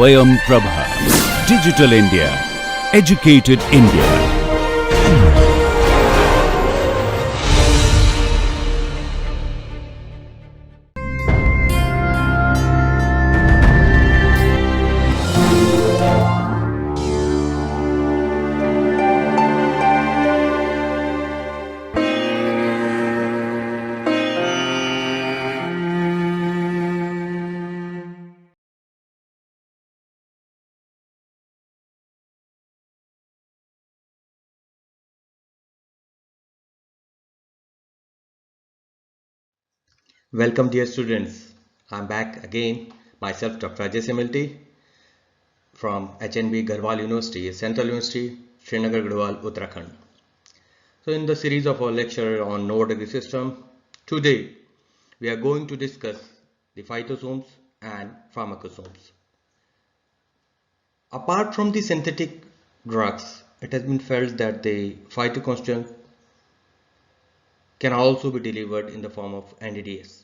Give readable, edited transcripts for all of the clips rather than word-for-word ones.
Swayam Prabha. Digital India. Educated India. Welcome dear students. I'm back again, myself Dr. Ajay Similti from HNB Garhwal University, Central University, Srinagar, Garhwal, Uttarakhand. So in the series of our lecture on node degree system, today we are going to discuss the phytosomes and pharmacosomes. Apart from the synthetic drugs, it has been felt that the phytoconstituents can also be delivered in the form of NDDS.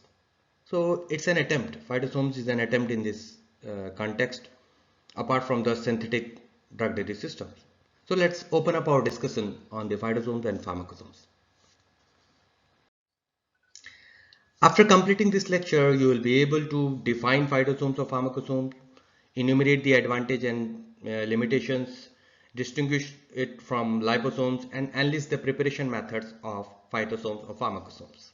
So it's an attempt. Phytosomes is an attempt in this context, apart from the synthetic drug delivery systems. So let's open up our discussion on the phytosomes and pharmacosomes. After completing this lecture, you will be able to define phytosomes or pharmacosomes, enumerate the advantage and limitations, distinguish it from liposomes, and enlist the preparation methods of phytosomes or pharmacosomes.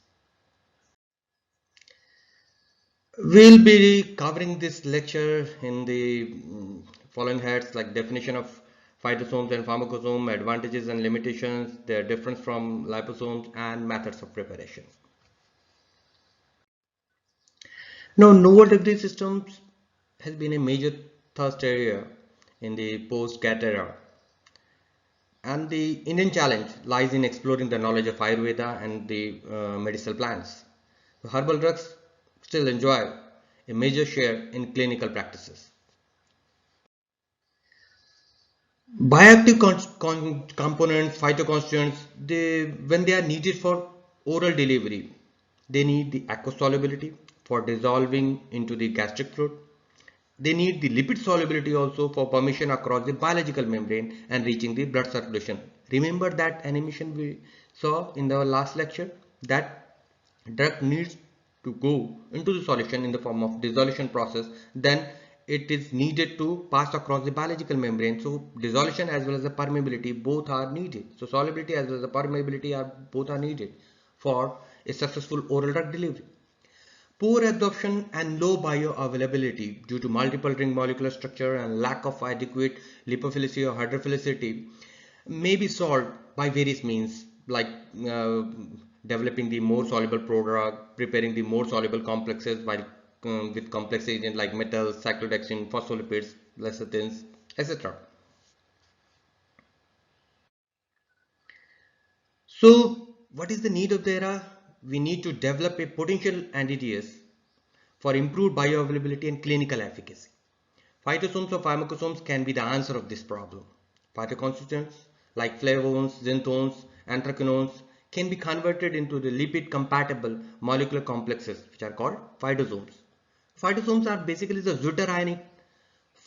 We'll be covering this lecture in the following heads like definition of phytosomes and pharmacosome, advantages and limitations, their difference from liposomes, and methods of preparation. Now, novel delivery systems has been a major thrust area in the post-GATT era. And the Indian challenge lies in exploring the knowledge of Ayurveda and the medicinal plants. The herbal drugs still enjoy a major share in clinical practices. Bioactive components, phytoconstituents, when they are needed for oral delivery, they need the aqueous solubility for dissolving into the gastric fluid. They need the lipid solubility also for permission across the biological membrane and reaching the blood circulation. Remember that animation we saw in the last lecture, that drug needs to go into the solution in the form of dissolution process, then it is needed to pass across the biological membrane. So dissolution as well as the permeability both are needed. So solubility as well as the permeability both are needed for a successful oral drug delivery. Poor absorption and low bioavailability due to multiple ring molecular structure and lack of adequate lipophilicity or hydrophilicity may be solved by various means like developing the more soluble prodrug, preparing the more soluble complexes with complex agents like metals, cyclodextrin, phospholipids, lecithins, etc. So, what is the need of the era? We need to develop a potential NDDS for improved bioavailability and clinical efficacy. Phytosomes or pharmacosomes can be the answer of this problem. Phytoconstituents like flavones, xanthones, anthraquinones can be converted into the lipid compatible molecular complexes which are called phytosomes. Phytosomes are basically the zwitterionic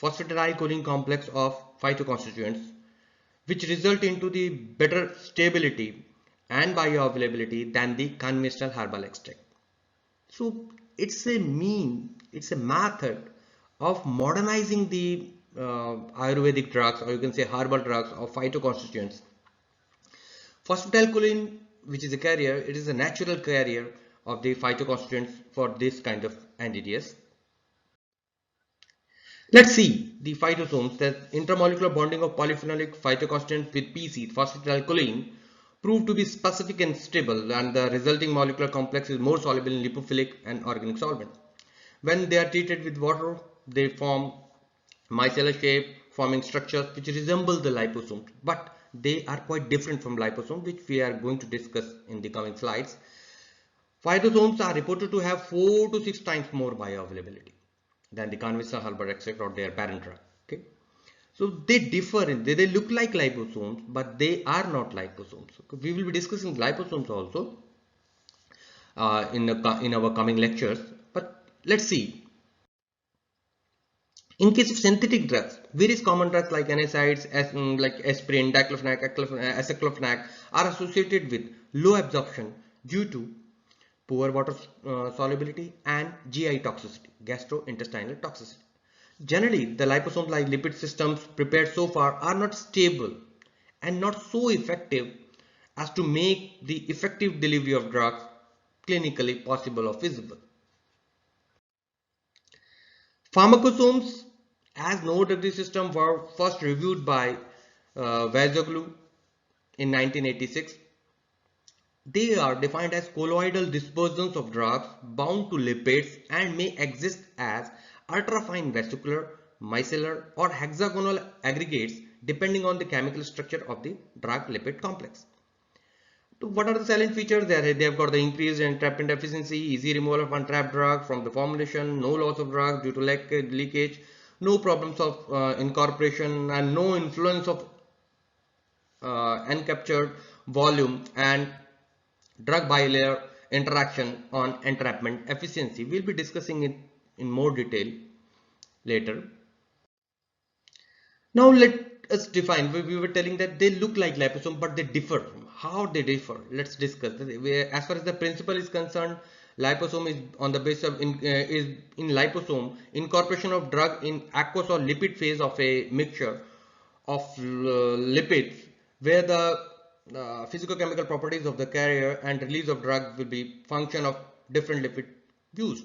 phosphatidylcholine complex of phytoconstituents which result into the better stability and bioavailability than the conventional herbal extract. So it's a method of modernizing the Ayurvedic drugs, or you can say herbal drugs or phytoconstituents. Phosphatidylcholine, which is a carrier, it is a natural carrier of the phytoconstituents for this kind of NDDS. Let's see the phytosomes. That intermolecular bonding of polyphenolic phytoconstituent with PC, phosphatidylcholine, proved to be specific and stable, and the resulting molecular complex is more soluble in lipophilic and organic solvent. When they are treated with water, they form micellar shape, forming structures which resemble the liposomes, but they are quite different from liposomes, which we are going to discuss in the coming slides. Phytosomes are reported to have 4 to 6 times more bioavailability than the conventional herbal extract or their parent drug. Okay, so they differ in they look like liposomes, but they are not liposomes. We will be discussing liposomes also in our coming lectures. But let's see. In case of synthetic drugs, various common drugs like NSAIDs, like aspirin, diclofenac, aceclofenac are associated with low absorption due to poor water solubility and GI toxicity, gastrointestinal toxicity. Generally, the liposomes like lipid systems prepared so far are not stable and not so effective as to make the effective delivery of drugs clinically possible or feasible. Pharmacosomes as no delivery system were first reviewed by Vazoglu in 1986. They are defined as colloidal dispersions of drugs bound to lipids and may exist as ultrafine vesicular, micellar or hexagonal aggregates depending on the chemical structure of the drug lipid complex. So what are the salient features? They have got the increased entrapment efficiency, easy removal of untrapped drug from the formulation, no loss of drug due to leakage, no problems of incorporation and no influence of uncaptured volume and drug bilayer interaction on entrapment efficiency. We'll be discussing it in more detail later. Now let us define. We were telling that they look like liposome, but they differ. How they differ? Let's discuss. As far as the principle is concerned, liposome is on the basis of is in liposome incorporation of drug in aqueous or lipid phase of a mixture of lipids, where the physicochemical properties of the carrier and release of drug will be function of different lipid used.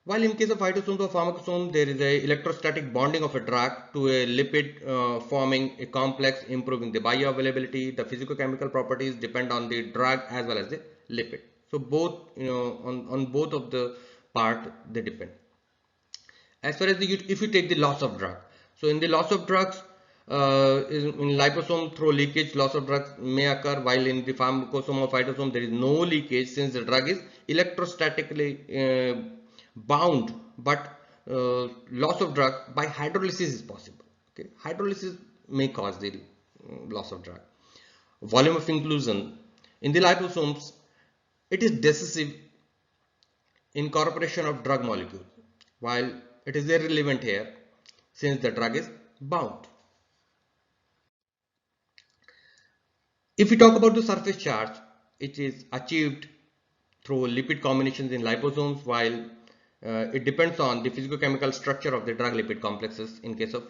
While in case of phytosome or pharmacosome, there is a electrostatic bonding of a drug to a lipid forming a complex, improving the bioavailability. The physicochemical properties depend on the drug as well as the lipid. So both, on both of the part they depend. As far as if you take the loss of drug, so in the loss of drugs, in liposome through leakage, loss of drugs may occur, while in the pharmacosome or phytosome there is no leakage since the drug is electrostatically bound, but loss of drug by hydrolysis is possible. Okay, hydrolysis may cause the loss of drug. Volume of inclusion in the liposomes, it is decisive incorporation of drug molecule, while it is irrelevant here since the drug is bound. If we talk about the surface charge, it is achieved through lipid combinations in liposomes, while it depends on the physicochemical structure of the drug lipid complexes in case of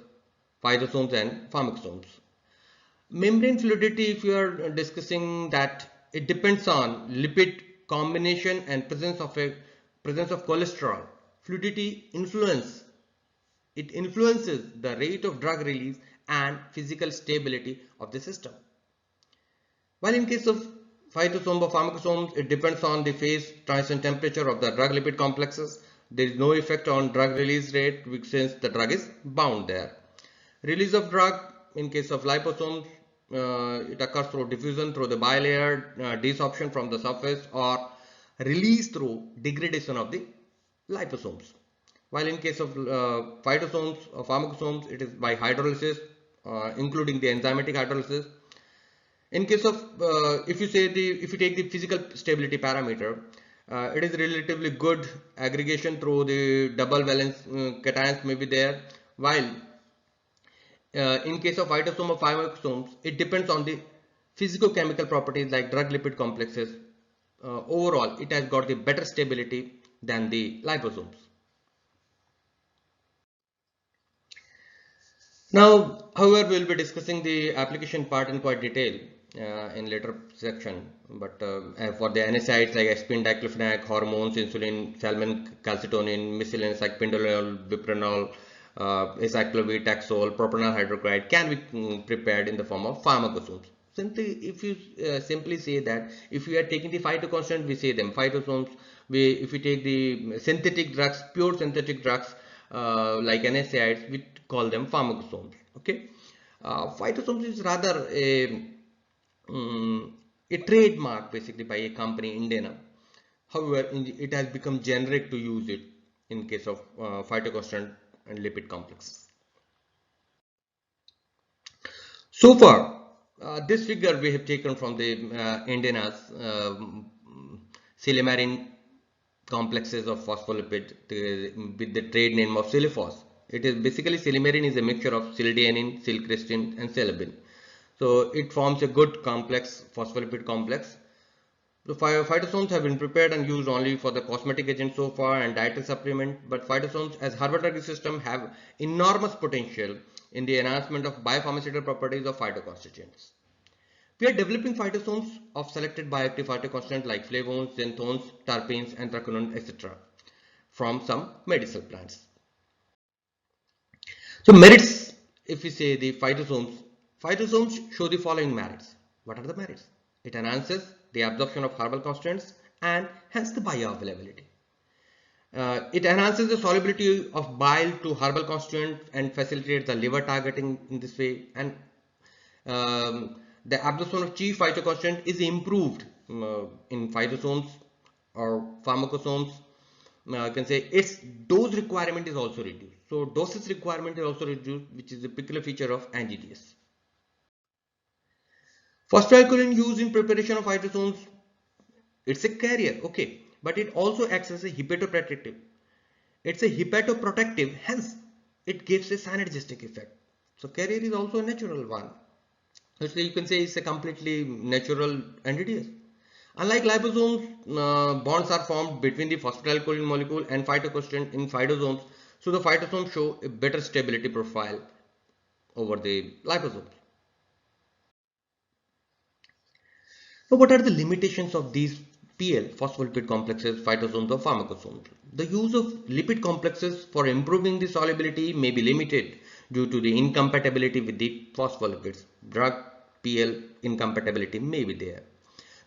phytosomes and pharmacosomes. Membrane fluidity, if you are discussing that, it depends on lipid combination and presence of cholesterol. Fluidity influences the rate of drug release and physical stability of the system. While in case of phytosome or pharmacosomes, it depends on the phase transition temperature of the drug lipid complexes. There is no effect on drug release rate since the drug is bound there. Release of drug in case of liposomes, it occurs through diffusion through the bilayer, desorption from the surface, or release through degradation of the liposomes. While in case of phytosomes or pharmacosomes, it is by hydrolysis, including the enzymatic hydrolysis. In case of if you take the physical stability parameter, it is relatively good aggregation through the double valence cations may be there, while in case of phytosome or pharmacosomes, it depends on the physicochemical properties like drug lipid complexes. Overall, it has got the better stability than the liposomes. Now, however, we will be discussing the application part in quite detail in later section, but for the NSAIDs like aspirin, diclofenac, hormones, insulin, salmon, calcitonin, miscellaneous like pindolol, bipronol, acyclovir, taxol, propanol hydrochloride can be prepared in the form of pharmacosomes. Simply, if you simply say that if we are taking the phytoconstant, we say them phytosomes. If we take the synthetic drugs, pure synthetic drugs like NSAIDs, we call them pharmacosomes. Okay, phytosomes is rather a trademark basically by a company, Indena. However, it has become generic to use it in case of phytoconstant and lipid complexes. So far, this figure we have taken from the Indena's silymarin complexes of phospholipid with the trade name of Silifos. It is basically silymarin is a mixture of sildenafil, silcristin and silibin. So it forms a good complex, phospholipid complex. The phytosomes have been prepared and used only for the cosmetic agent so far and dietary supplement, but phytosomes as herbal system have enormous potential in the enhancement of biopharmaceutical properties of phytoconstituents. We are developing phytosomes of selected bioactive phytoconstituents like flavones, xanthones, terpenes, anthraquinones, etc. from some medicinal plants. So merits, if we say the phytosomes show the following merits. What are the merits? It enhances the absorption of herbal constituents and hence the bioavailability. It enhances the solubility of bile to herbal constituents and facilitates the liver targeting in this way, and the absorption of chief phytoconstituent is improved in phytosomes or pharmacosomes. I can say its dose requirement is also reduced. So dosage requirement is also reduced, which is a peculiar feature of NGDS. Phosphoalkyl used in preparation of phytosomes, it's a carrier, okay, but it also acts as a hepatoprotective. It's a hepatoprotective, hence it gives a synergistic effect. So carrier is also a natural one. So you can say it's a completely natural NDDS. Unlike liposomes, bonds are formed between the phosphatidylcholine molecule and phytoconstituent in phytosomes. So the phytosomes show a better stability profile over the liposomes. Now, what are the limitations of these PL, phospholipid complexes, phytosomes or pharmacosomes? The use of lipid complexes for improving the solubility may be limited due to the incompatibility with the phospholipids. Drug PL incompatibility may be there.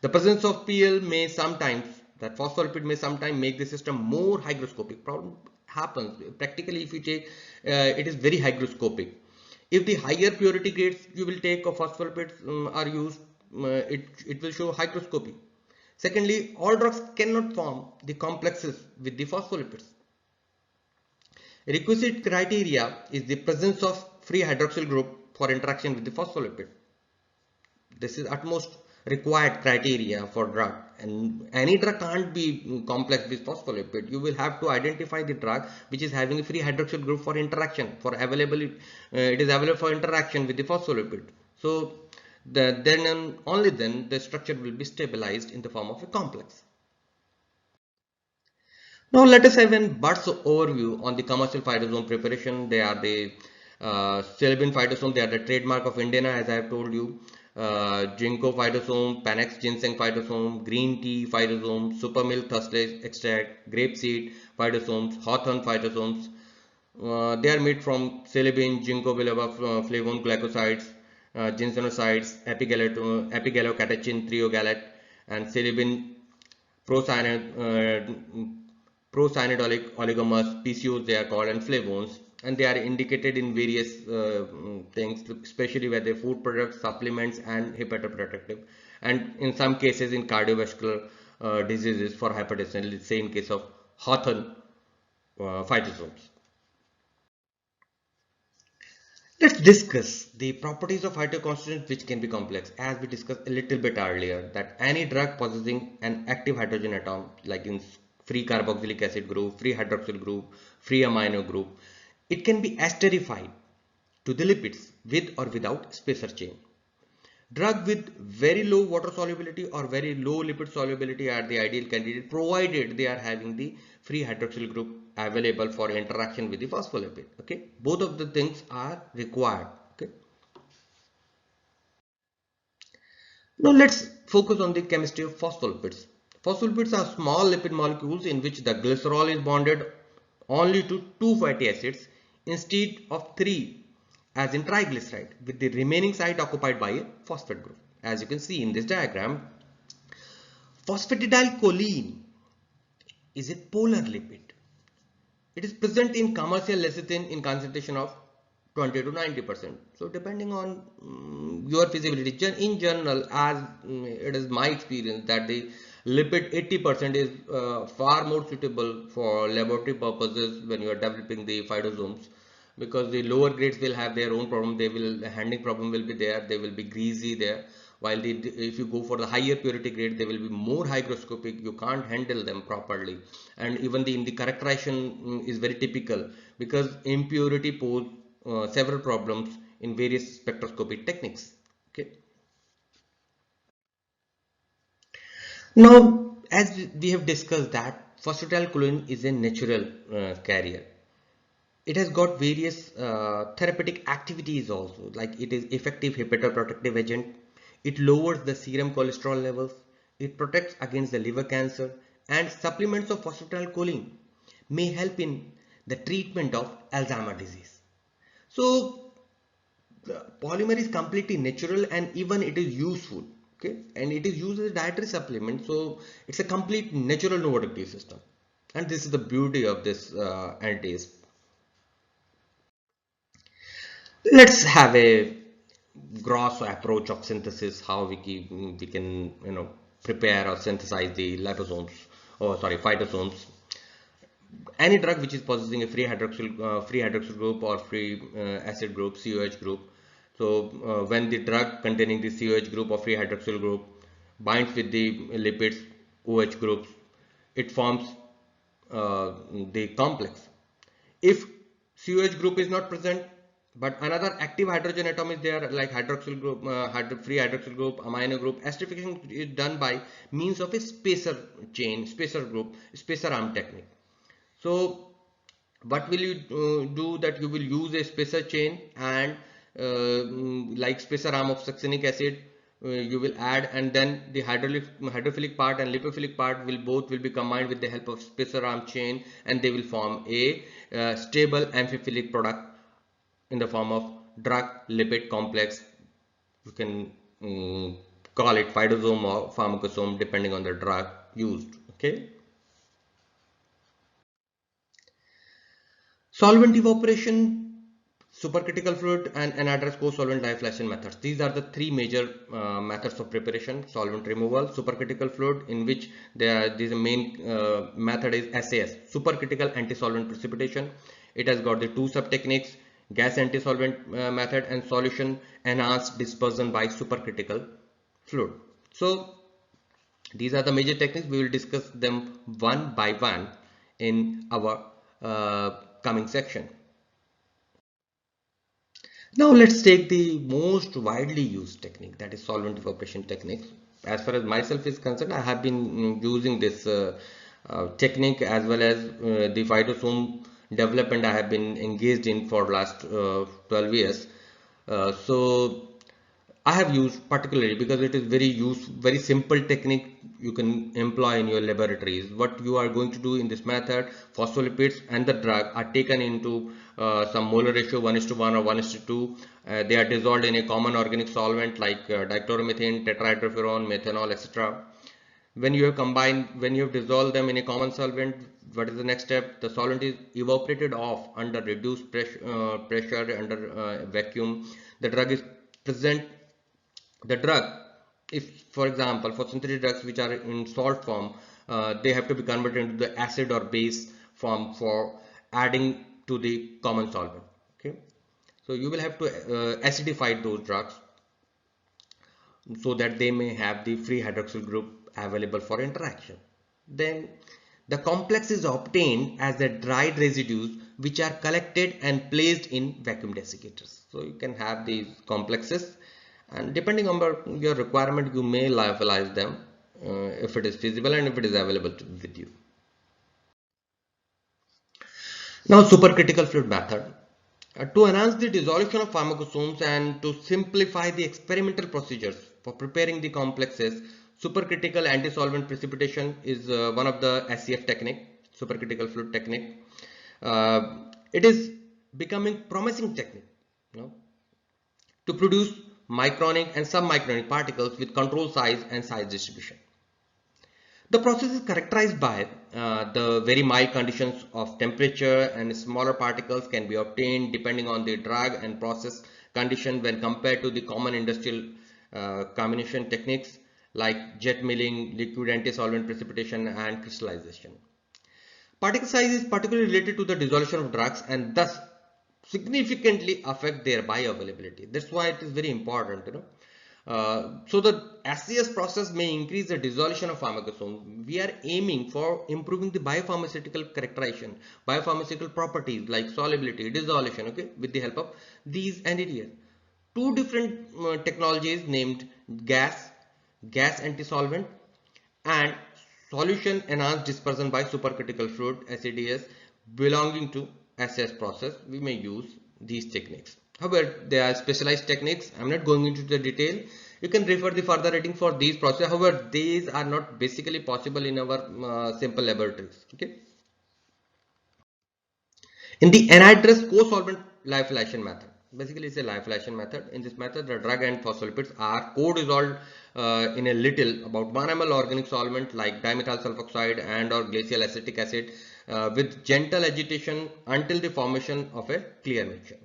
The presence of PL may sometimes, that phospholipid may sometimes make the system more hygroscopic. Problem happens practically if you take, it is very hygroscopic. If the higher purity grades you will take of phospholipids are used, it will show hygroscopy. Secondly, all drugs cannot form the complexes with the phospholipids. Requisite criteria is the presence of free hydroxyl group for interaction with the phospholipid. This is utmost required criteria for drug, and any drug can't be complex with phospholipid. You will have to identify the drug which is having a free hydroxyl group for interaction, for availability. It is available for interaction with the phospholipid. So then and only then the structure will be stabilized in the form of a complex. Now let us have a bird's overview on the commercial phytosome preparation. They are the Silibin phytosome. They are the trademark of Indena, as I have told you. Ginkgo phytosome, Panax ginseng phytosome, green tea phytosome, super milk thistles extract, grapeseed phytosomes, hawthorn phytosomes. They are made from Silibin, Ginkgo biloba, flavone glycosides, ginsenosides, epigallocatechin, thiogallate, and Silibin procyanidolic oligomers, PCOs they are called, and flavones, and they are indicated in various things, especially where they food products, supplements, and hepatoprotective, and in some cases in cardiovascular diseases for hypertension, let's say in case of hawthorn phytosomes. Let's discuss the properties of phytoconstituents which can be complex. As we discussed a little bit earlier, that any drug possessing an active hydrogen atom, like in free carboxylic acid group, free hydroxyl group, free amino group, it can be esterified to the lipids with or without spacer chain. Drug with very low water solubility or very low lipid solubility are the ideal candidate, provided they are having the free hydroxyl group available for interaction with the phospholipid. Okay, both of the things are required. Okay, now let's focus on the chemistry of phospholipids. Phospholipids are small lipid molecules in which the glycerol is bonded only to 2 fatty acids instead of 3 as in triglyceride, with the remaining site occupied by a phosphate group. As you can see in this diagram, phosphatidylcholine is a polar lipid. It is present in commercial lecithin in concentration of 20 to 90%. So depending on your feasibility, in general, as it is my experience that the lipid 80% is far more suitable for laboratory purposes when you are developing the phytosomes, because the lower grades will have their own problem. They will, the handling problem will be there, they will be greasy there, while if you go for the higher purity grade, they will be more hygroscopic. You can't handle them properly, and even in the characterization is very typical, because impurity pose several problems in various spectroscopic techniques. Okay. Now, as we have discussed that phosphatidylcholine is a natural carrier. It has got various therapeutic activities also, like it is effective hepatoprotective agent. It lowers the serum cholesterol levels. It protects against the liver cancer, and supplements of phosphatidylcholine may help in the treatment of Alzheimer's disease. So the polymer is completely natural, and even it is useful. Okay, and it is used as a dietary supplement, so it's a complete natural novoactive system, and this is the beauty of this anti-age. Let's have a gross approach of synthesis, how we can prepare or synthesize the liposomes, or sorry, phytosomes. Any drug which is possessing a free hydroxyl group or free acid group, COH group. So when the drug containing the COH group or free hydroxyl group binds with the lipids OH groups, it forms the complex. If COH group is not present, but another active hydrogen atom is there, like hydroxyl group, free hydroxyl group, amino group, esterification is done by means of a spacer chain, spacer group, spacer arm technique. So what will you do? That you will use a spacer chain, and like spacer arm of succinic acid, you will add, and then the hydrophilic part and lipophilic part will be combined with the help of spacer arm chain, and they will form a stable amphiphilic product in the form of drug lipid complex. You can call it phytosome or pharmacosome depending on the drug used. Okay. Solvent evaporation, supercritical fluid, and anhydrous co-solvent difflation methods. These are the three major methods of preparation. Solvent removal, supercritical fluid, in which this main method is SAS, supercritical anti-solvent precipitation. It has got the two sub techniques: gas anti-solvent method and solution enhanced dispersion by supercritical fluid. So these are the major techniques. We will discuss them one by one in our coming section. Now let's take the most widely used technique, that is solvent evaporation techniques. As far as myself is concerned, I have been using this technique, as well as the phytosome development I have been engaged in for last 12 years. So I have used particularly because it is very simple technique you can employ in your laboratories. What you are going to do in this method: phospholipids and the drug are taken into some molar ratio 1:1 or 1:2. They are dissolved in a common organic solvent like dichloromethane, tetrahydrofuran, methanol, etc. When you have dissolved them in a common solvent, what is the next step? The solvent is evaporated off under reduced pressure under vacuum. The drug is present. The drug, if for example for synthetic drugs which are in salt form, they have to be converted into the acid or base form for adding to the common solvent. Okay, so you will have to acidify those drugs so that they may have the free hydroxyl group available for interaction. Then the complex is obtained as the dried residues which are collected and placed in vacuum desiccators. So you can have these complexes, and depending on your requirement, you may lyophilize them if it is feasible and if it is available with you. Now, supercritical fluid method. To enhance the dissolution of pharmacosomes and to simplify the experimental procedures for preparing the complexes, supercritical anti-solvent precipitation is one of the SCF technique, supercritical fluid technique. It is becoming promising technique, to produce micronic and submicronic particles with controlled size and size distribution. The process is characterized by the very mild conditions of temperature, and smaller particles can be obtained depending on the drug and process condition when compared to the common industrial combination techniques like jet milling, liquid anti-solvent precipitation, and crystallization. Particle size is particularly related to the dissolution of drugs and thus significantly affect their bioavailability. That's why it is very important. So the SCS process may increase the dissolution of pharmacosome. We are aiming for improving the biopharmaceutical characterization, biopharmaceutical properties like solubility, dissolution, okay, with the help of these entities. Two different technologies named gas antisolvent, and solution enhanced dispersion by supercritical fluid SEDS belonging to SS process. We may use these techniques. However, there are specialized techniques. I'm not going into the detail. You can refer the further reading for these processes. However, these are not basically possible in our simple laboratories. Okay. In the anhydrous co-solvent lyophilization method, basically it's a lyophilization method. In this method, the drug and phospholipids are co-dissolved in a little, about 1 ml organic solvent like dimethyl sulfoxide and or glacial acetic acid with gentle agitation until the formation of a clear mixture.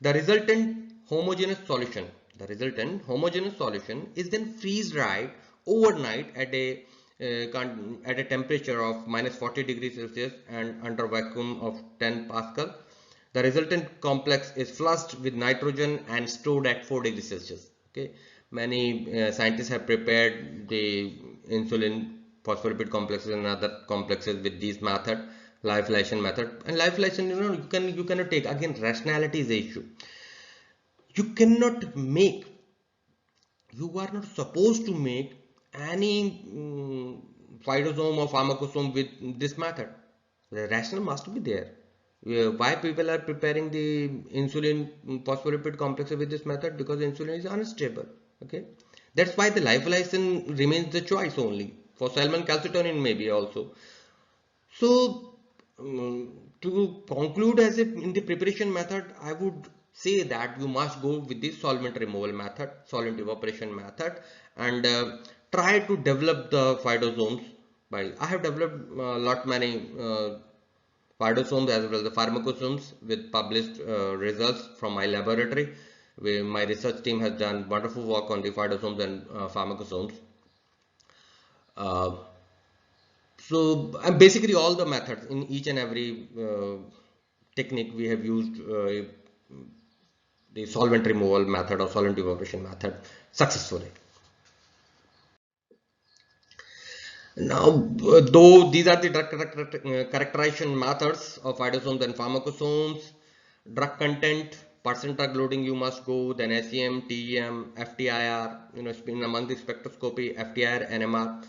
The resultant homogeneous solution is then freeze dried overnight at a temperature of minus 40 degrees Celsius and under vacuum of 10 Pascal. The resultant complex is flushed with nitrogen and stored at 4 degrees Celsius. Okay, many scientists have prepared the insulin phospholipid complexes and other complexes with this method, lyophilization method. And lyophilization, you cannot take, again, rationality is the issue. You cannot make, you are not supposed to make any phytosome or pharmacosome with this method. The rationale must be there. Why people are preparing the insulin phospholipid complex with this method? Because insulin is unstable. Okay, that's why the lyophilization remains the choice only for salmon calcitonin maybe also. So to conclude, as if in the preparation method, I would say that you must go with the solvent removal method, solvent evaporation method, and try to develop the phytosomes. I have developed lot many phytosomes as well as the pharmacosomes with published results from my laboratory, where my research team has done wonderful work on the phytosomes and pharmacosomes. So basically all the methods in each and every technique we have used the solvent removal method or solvent evaporation method successfully. Now, though these are the drug characterization methods of phytosomes and pharmacosomes, drug content, percent drug loading you must go, then SEM, TEM, FTIR, in among the spectroscopy, FTIR, NMR,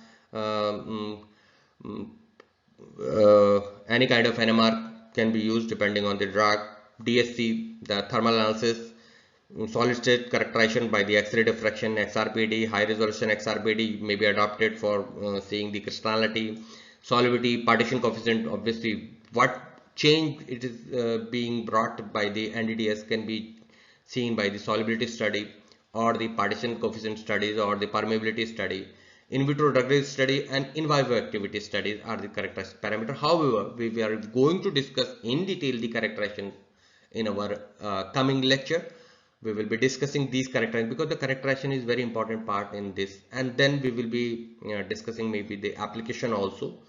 any kind of NMR can be used depending on the drug, DSC, the thermal analysis, solid state characterization by the X-ray diffraction, XRPD, high resolution XRPD may be adopted for seeing the crystallinity, solubility, partition coefficient. Obviously, what change it is being brought by the NDDS can be seen by the solubility study or the partition coefficient studies or the permeability study. In vitro drug release study and in vivo activity studies are the characterized parameter. However, we are going to discuss in detail the characterization in our coming lecture. We will be discussing these characterization because the characterization is very important part in this, and then we will be discussing maybe the application also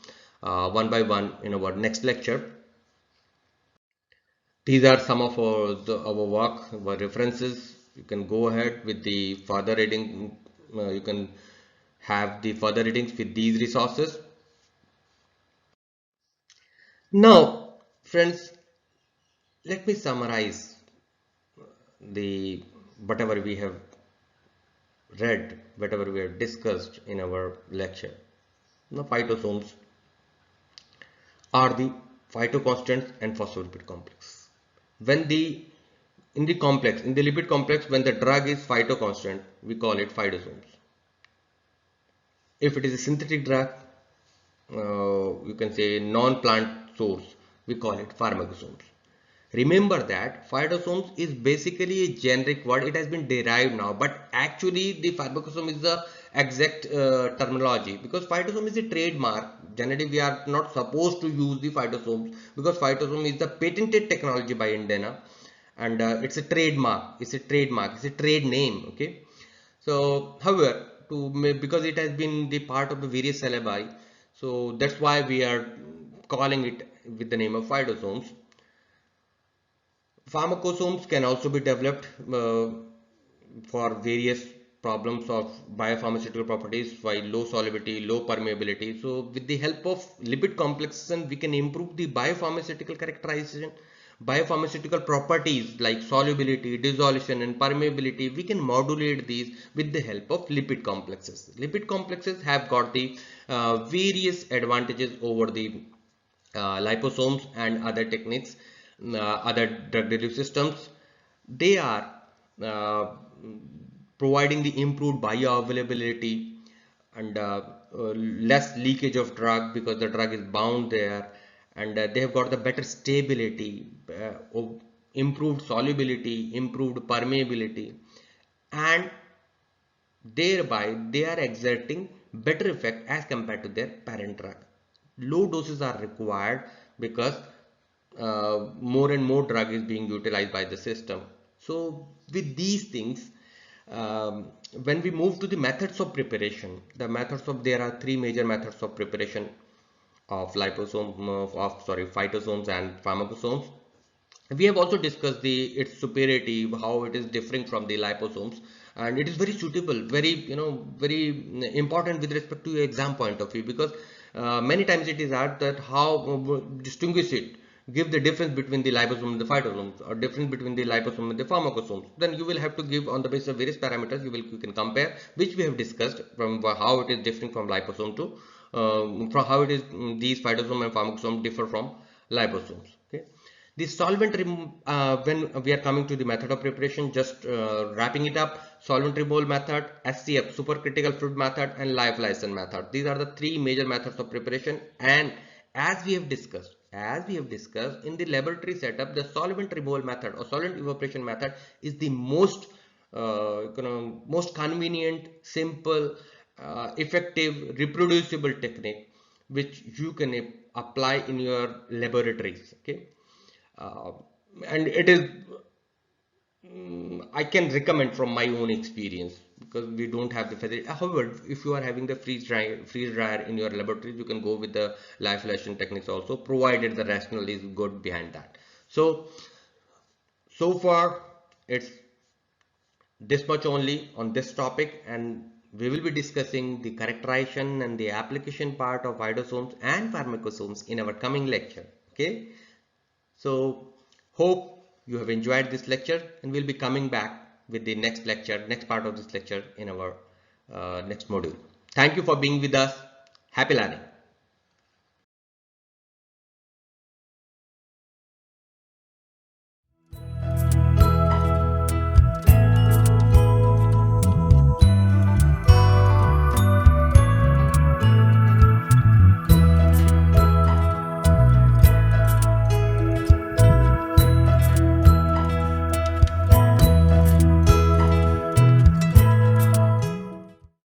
one by one in our next lecture. These are some of our work, our references. You can go ahead with the further reading. You can have the further readings with these resources. Now, friends, let me summarize the whatever we have read, whatever we have discussed in our lecture. Now, phytosomes are the phytoconstants and phospholipid complex. When in the lipid complex, when the drug is phytoconstant, we call it phytosomes. If it is a synthetic drug, you can say non-plant source, we call it pharmacosomes. Remember that phytosomes is basically a generic word. It has been derived now, but actually the pharmacosome is the exact terminology, because phytosome is a trademark. Generally, we are not supposed to use the phytosomes because phytosome is the patented technology by Indena, and it's a trademark. It's a trade name. Okay. So, however, because it has been the part of the various syllabi, so that's why we are calling it with the name of phytosomes. Pharmacosomes can also be developed for various problems of biopharmaceutical properties by low solubility, low permeability. So with the help of lipid complexation, we can improve the biopharmaceutical characterization, biopharmaceutical properties like solubility, dissolution and permeability. We can modulate these with the help of lipid complexes. Lipid complexes have got the various advantages over the liposomes and other techniques, other drug delivery systems. They are providing the improved bioavailability and less leakage of drug because the drug is bound there, and they have got the better stability, improved solubility, improved permeability, and thereby they are exerting better effect as compared to their parent drug. Low doses are required because more and more drug is being utilized by the system. So with these things, when we move to the methods of preparation, there are three major methods of preparation of phytosomes and pharmacosomes. We have also discussed its superiority, how it is differing from the liposomes, and it is very suitable, very important with respect to your exam point of view, because many times it is asked that how distinguish it, give the difference between the liposome and the phytosomes, or difference between the liposome and the pharmacosomes. Then you will have to give on the basis of various parameters. You can compare, which we have discussed, from how it is different from liposome to from how it is these phytosome and pharmacosome differ from liposomes. Okay. The solvent when we are coming to the method of preparation, just wrapping it up: solvent removal method, SCF supercritical fluid method, and lyophilization method. These are the three major methods of preparation. And as we have discussed in the laboratory setup, the solvent removal method or solvent evaporation method is the most most convenient, simple, effective, reproducible technique which you can apply in your laboratories. Okay. uh, and it is I can recommend from my own experience, because we don't have the facility. However, if you are having the freeze dryer in your laboratories, you can go with the lyophilization techniques also, provided the rationale is good behind that. So far it's this much only on this topic, and we will be discussing the characterization and the application part of phytosomes and pharmacosomes in our coming lecture. Okay. So hope you have enjoyed this lecture, and we'll be coming back with the next part of this lecture in our next module. Thank you for being with us. Happy learning.